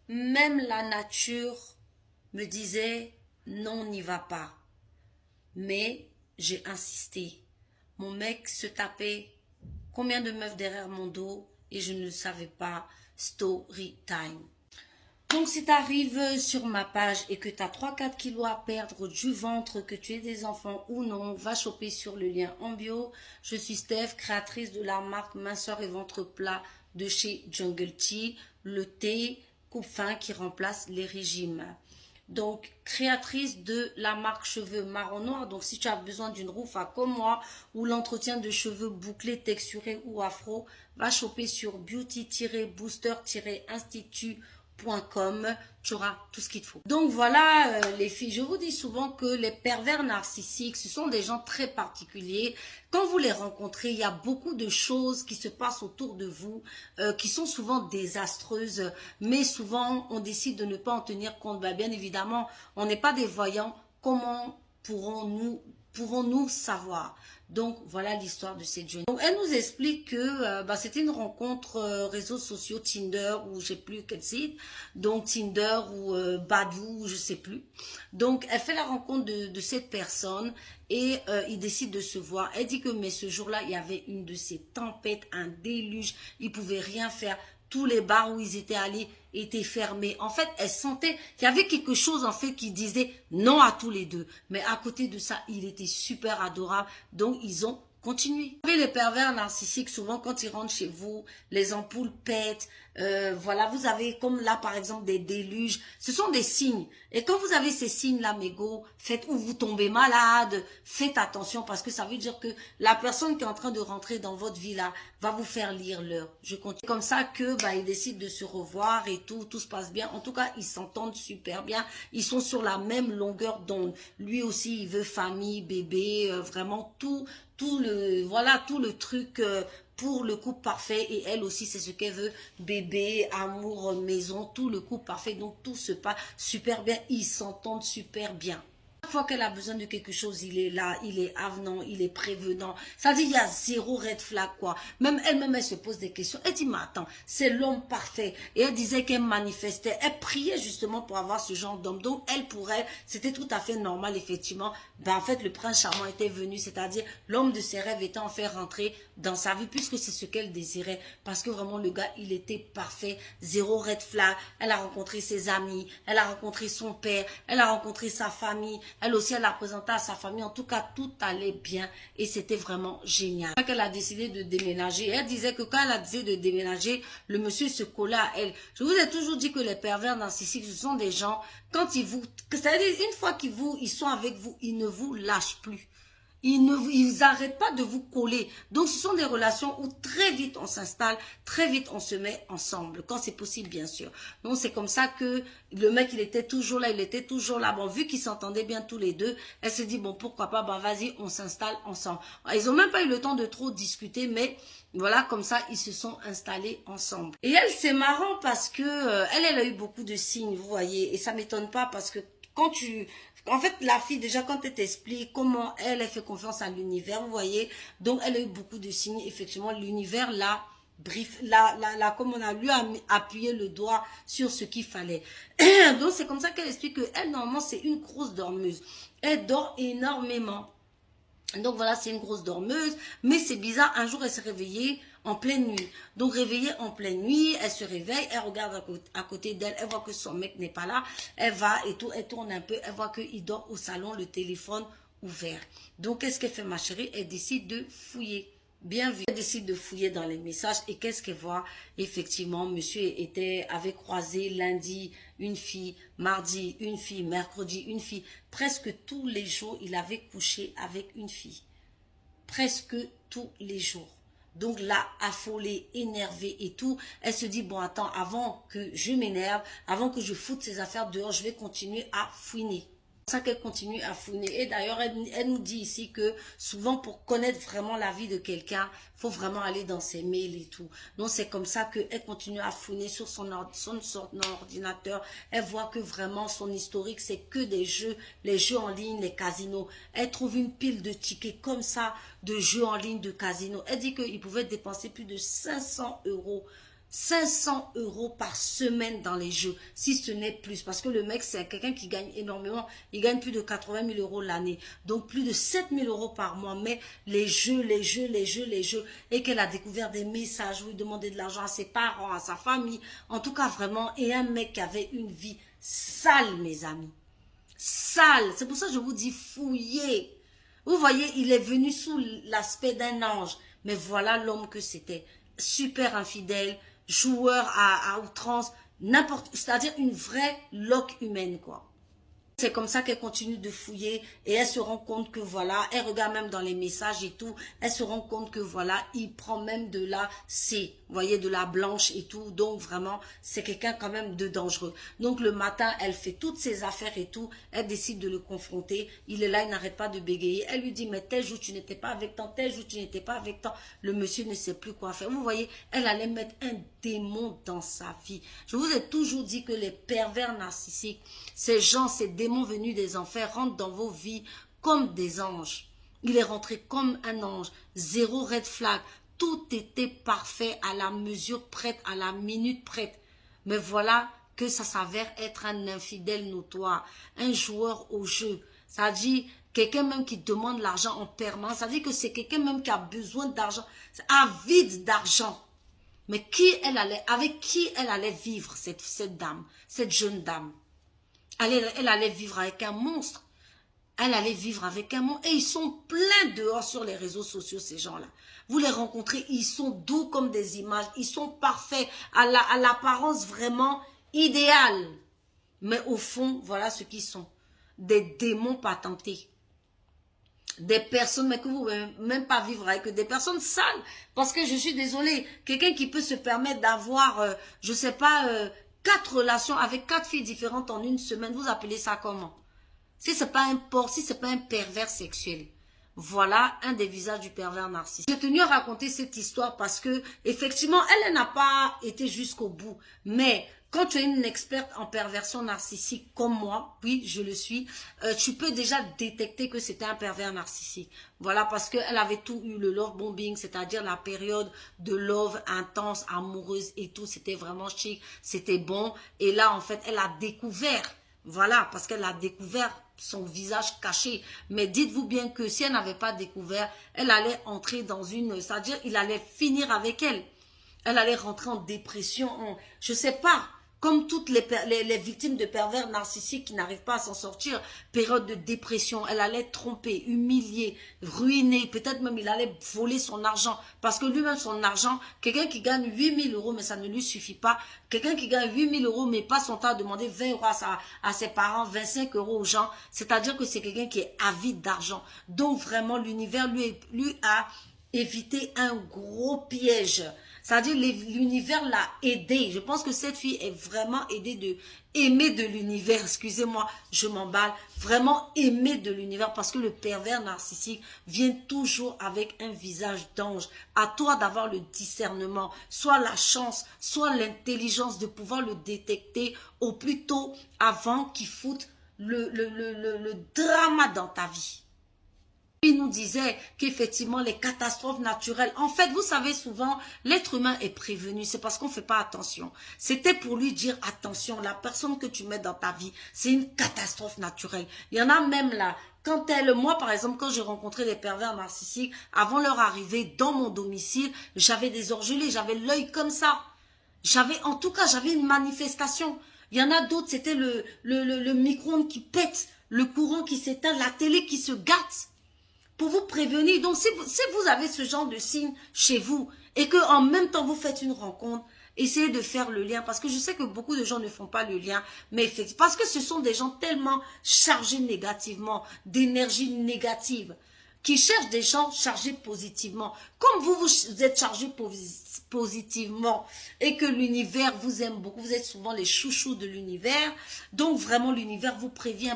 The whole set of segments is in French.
Même la nature me disait non, n'y va pas. Mais j'ai insisté. Mon mec se tapait combien de meufs derrière mon dos et je ne le savais pas. Story time. Donc si tu arrives sur ma page et que tu as 3-4 kilos à perdre du ventre, que tu aies des enfants ou non, va choper sur le lien en bio. Je suis Steph, créatrice de la marque Minceur et Ventre Plat de chez Jungle Tea, le thé coupe-faim qui remplace les régimes. Donc, créatrice de la marque cheveux marron noir. Donc, si tu as besoin d'une roufa comme moi ou l'entretien de cheveux bouclés, texturés ou afro, va choper sur beauty-booster-institut.com. Tu auras tout ce qu'il te faut. Donc voilà les filles, je vous dis souvent que les pervers narcissiques, ce sont des gens très particuliers. Quand vous les rencontrez, il y a beaucoup de choses qui se passent autour de vous, qui sont souvent désastreuses, mais souvent on décide de ne pas en tenir compte. Ben, bien évidemment, on n'est pas des voyants, comment pourrons-nous savoir? Donc, voilà l'histoire de cette jeune. Donc, elle nous explique que c'était une rencontre réseaux sociaux, Tinder, ou je sais plus quel site. Donc, Tinder ou Badoo, je sais plus. Donc, elle fait la rencontre de cette personne et ils décident de se voir. Elle dit que, mais ce jour-là, il y avait une de ces tempêtes, un déluge. Ils pouvaient rien faire. Tous les bars où ils étaient allés étaient fermés. En fait, elle sentait qu'il y avait quelque chose en fait qui disait non à tous les deux. Mais à côté de ça, il était super adorable. Donc, ils ont continué. Vous savez, les pervers narcissiques, souvent quand ils rentrent chez vous, les ampoules pètent. Voilà, vous avez comme là par exemple des déluges. Ce sont des signes. Et quand vous avez ces signes-là, mégots, faites ou vous tombez malade, faites attention parce que ça veut dire que la personne qui est en train de rentrer dans votre vie là va vous faire lire l'heure. Je continue. Comme ça que ils décident de se revoir et tout se passe bien. En tout cas, ils s'entendent super bien. Ils sont sur la même longueur d'onde. Lui aussi, il veut famille, bébé, vraiment tout le truc pour le couple parfait et elle aussi c'est ce qu'elle veut, bébé, amour, maison, tout le couple parfait, donc tout se passe super bien, ils s'entendent super bien. Chaque fois qu'elle a besoin de quelque chose, il est là, il est avenant, il est prévenant. Ça dit, il y a zéro red flag, quoi. Même elle-même, elle se pose des questions. Elle dit, mais attends, c'est l'homme parfait. Et elle disait qu'elle manifestait, elle priait justement pour avoir ce genre d'homme. Donc, elle, pour elle, c'était tout à fait normal, effectivement. En fait, le prince charmant était venu, c'est-à-dire l'homme de ses rêves était en fait rentré dans sa vie, puisque c'est ce qu'elle désirait. Parce que vraiment, le gars, il était parfait, zéro red flag. Elle a rencontré ses amis, elle a rencontré son père, elle a rencontré sa famille. Elle aussi, elle l'a présenté à sa famille. En tout cas, tout allait bien et c'était vraiment génial. Quand elle a décidé de déménager, elle disait que quand elle a décidé de déménager, le monsieur se collait à elle. Je vous ai toujours dit que les pervers narcissiques, ce sont des gens, quand ils vous... C'est-à-dire, une fois qu'ils sont avec vous, ils ne vous lâchent plus. Ils n'arrêtent pas de vous coller. Donc, ce sont des relations où très vite on s'installe, très vite on se met ensemble, quand c'est possible, bien sûr. Donc, c'est comme ça que le mec, il était toujours là, il était toujours là. Bon, vu qu'ils s'entendaient bien tous les deux, elle s'est dit, bon, pourquoi pas, vas-y, on s'installe ensemble. Ils n'ont même pas eu le temps de trop discuter, mais voilà, comme ça, ils se sont installés ensemble. Et elle, c'est marrant parce que elle a eu beaucoup de signes, vous voyez, et ça m'étonne pas parce que en fait, la fille, déjà, quand elle t'explique comment elle fait confiance à l'univers, vous voyez, donc elle a eu beaucoup de signes, effectivement, l'univers l'a comme on a lui a appuyé le doigt sur ce qu'il fallait. Donc, c'est comme ça qu'elle explique qu'elle, normalement, c'est une grosse dormeuse. Elle dort énormément. Donc voilà, c'est une grosse dormeuse, mais c'est bizarre, un jour elle s'est réveillée en pleine nuit. Donc réveillée en pleine nuit, elle se réveille, elle regarde à côté d'elle, elle voit que son mec n'est pas là, elle va et tout, elle tourne un peu, elle voit qu'il dort au salon, le téléphone ouvert. Donc qu'est-ce qu'elle fait ma chérie? Elle décide de fouiller. Bien vu. Elle décide de fouiller dans les messages et qu'est-ce qu'elle voit? Effectivement, monsieur avait croisé lundi une fille, mardi une fille, mercredi une fille. Presque tous les jours, il avait couché avec une fille. Presque tous les jours. Donc là, affolée, énervée et tout, elle se dit, bon attends, avant que je m'énerve, avant que je foute ces affaires dehors, je vais continuer à fouiner. C'est ça qu'elle continue à fouiner. Et d'ailleurs, elle nous dit ici que souvent pour connaître vraiment la vie de quelqu'un, il faut vraiment aller dans ses mails et tout. Donc c'est comme ça qu'elle continue à fouiner sur son ordinateur. Elle voit que vraiment son historique, c'est que des jeux, les jeux en ligne, les casinos. Elle trouve une pile de tickets comme ça, de jeux en ligne, de casinos. Elle dit qu'il pouvait dépenser plus de 500 € 500 € par semaine dans les jeux, si ce n'est plus. Parce que le mec, c'est quelqu'un qui gagne énormément. Il gagne plus de 80 000 € l'année. Donc, plus de 7 000 € par mois. Mais les jeux. Et qu'elle a découvert des messages où il demandait de l'argent à ses parents, à sa famille. En tout cas, vraiment. Et un mec qui avait une vie sale, mes amis. Sale. C'est pour ça que je vous dis fouillez. Vous voyez, il est venu sous l'aspect d'un ange. Mais voilà l'homme que c'était. Super infidèle, joueur à outrance, n'importe, c'est-à-dire une vraie loque humaine, quoi. C'est comme ça qu'elle continue de fouiller et elle se rend compte que voilà, elle regarde même dans les messages et tout, elle se rend compte que voilà, il prend même de la C, vous voyez, de la blanche et tout, donc vraiment, c'est quelqu'un quand même de dangereux. Donc le matin, elle fait toutes ses affaires et tout, elle décide de le confronter, il est là, il n'arrête pas de bégayer, elle lui dit, mais tel jour tu n'étais pas avec tant, tel jour tu n'étais pas avec tant, le monsieur ne sait plus quoi faire. Vous voyez, elle allait mettre un démon dans sa vie. Je vous ai toujours dit que les pervers narcissiques, ces gens, ces démons venus des enfers rentrent dans vos vies comme des anges. Il est rentré comme un ange, zéro red flag. Tout était parfait, à la mesure prête, à la minute prête. Mais voilà que ça s'avère être un infidèle notoire, un joueur au jeu. Ça dit quelqu'un même qui demande l'argent en permanence. Ça dit que c'est quelqu'un même qui a besoin d'argent, avide d'argent. Mais avec qui elle allait vivre, cette dame, cette jeune dame? Elle allait vivre avec un monstre. Elle allait vivre avec un monstre. Et ils sont pleins dehors sur les réseaux sociaux, ces gens-là. Vous les rencontrez, ils sont doux comme des images. Ils sont parfaits, à l'apparence vraiment idéale. Mais au fond, voilà ce qu'ils sont. Des démons patentés. Des personnes, mais que vous ne pouvez même pas vivre avec eux. Des personnes sales. Parce que je suis désolée, quelqu'un qui peut se permettre d'avoir, je ne sais pas, 4 relations avec 4 filles différentes en une semaine, vous appelez ça comment? Si ce n'est pas un porc, si ce n'est pas un pervers sexuel. Voilà un des visages du pervers narcissique. J'ai tenu à raconter cette histoire parce que, effectivement, elle n'a pas été jusqu'au bout. Mais quand tu es une experte en perversion narcissique comme moi, oui, je le suis, tu peux déjà détecter que c'était un pervers narcissique. Voilà, parce qu'elle avait tout eu, le love bombing, c'est-à-dire la période de love intense, amoureuse et tout. C'était vraiment chic, c'était bon. Et là, en fait, elle a découvert, voilà, parce qu'elle a découvert son visage caché. Mais dites-vous bien que si elle n'avait pas découvert, elle allait entrer dans une... C'est-à-dire, il allait finir avec elle. Elle allait rentrer en dépression, je ne sais pas. Comme toutes les victimes de pervers narcissiques qui n'arrivent pas à s'en sortir, période de dépression, elle allait tromper, humilier, ruiner, peut-être même il allait voler son argent. Parce que lui-même, son argent, quelqu'un qui gagne 8 000 €, mais ça ne lui suffit pas. Quelqu'un qui gagne 8 000 €, mais pas son temps à demander 20 € à ses parents, 25 € aux gens. C'est-à-dire que c'est quelqu'un qui est avide d'argent. Donc vraiment, l'univers lui a évité un gros piège. C'est-à-dire l'univers l'a aidé. Je pense que cette fille est vraiment aimée de l'univers. Excusez-moi, je m'emballe. Vraiment aimée de l'univers parce que le pervers narcissique vient toujours avec un visage d'ange. À toi d'avoir le discernement, soit la chance, soit l'intelligence de pouvoir le détecter au plus tôt avant qu'il foute le drama dans ta vie. Il nous disait qu'effectivement les catastrophes naturelles, en fait vous savez souvent l'être humain est prévenu, c'est parce qu'on ne fait pas attention. C'était pour lui dire attention, la personne que tu mets dans ta vie c'est une catastrophe naturelle. Il y en a même là, moi par exemple quand j'ai rencontré les pervers narcissiques, avant leur arrivée dans mon domicile, j'avais des orgelets, j'avais l'œil comme ça. En tout cas j'avais une manifestation. Il y en a d'autres, c'était le micro-ondes qui pète, le courant qui s'éteint, la télé qui se gâte. Pour vous prévenir. Donc, si vous avez ce genre de signe chez vous et que en même temps vous faites une rencontre, essayez de faire le lien parce que je sais que beaucoup de gens ne font pas le lien, mais effectivement, parce que ce sont des gens tellement chargés négativement, d'énergie négative, qui cherchent des gens chargés positivement. Comme vous êtes chargé positivement et que l'univers vous aime beaucoup, vous êtes souvent les chouchous de l'univers, donc vraiment l'univers vous prévient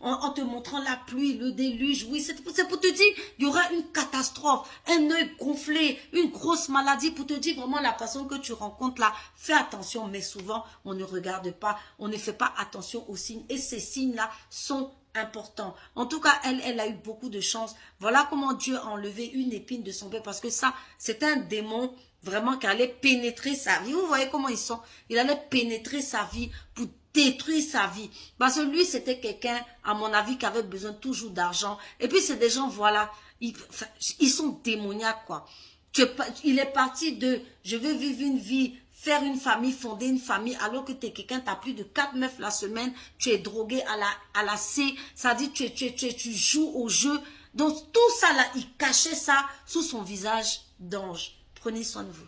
en te montrant la pluie, le déluge, oui, c'est pour te dire, il y aura une catastrophe, un œil gonflé, une grosse maladie, pour te dire vraiment la personne que tu rencontres là, fais attention, mais souvent on ne regarde pas, on ne fait pas attention aux signes, et ces signes-là sont important. En tout cas, elle a eu beaucoup de chance. Voilà comment Dieu a enlevé une épine de son père, parce que ça, c'est un démon vraiment qui allait pénétrer sa vie. Vous voyez comment ils sont? Il allait pénétrer sa vie pour détruire sa vie. Parce que lui, c'était quelqu'un, à mon avis, qui avait besoin toujours d'argent. Et puis, c'est des gens, voilà, ils sont démoniaques, quoi. Il est parti de, je veux vivre une vie, faire une famille, fonder une famille, alors que tu es quelqu'un, tu as plus de 4 meufs la semaine, tu es drogué à la C, ça dit tu joues au jeu. Donc tout ça là, il cachait ça sous son visage d'ange. Prenez soin de vous.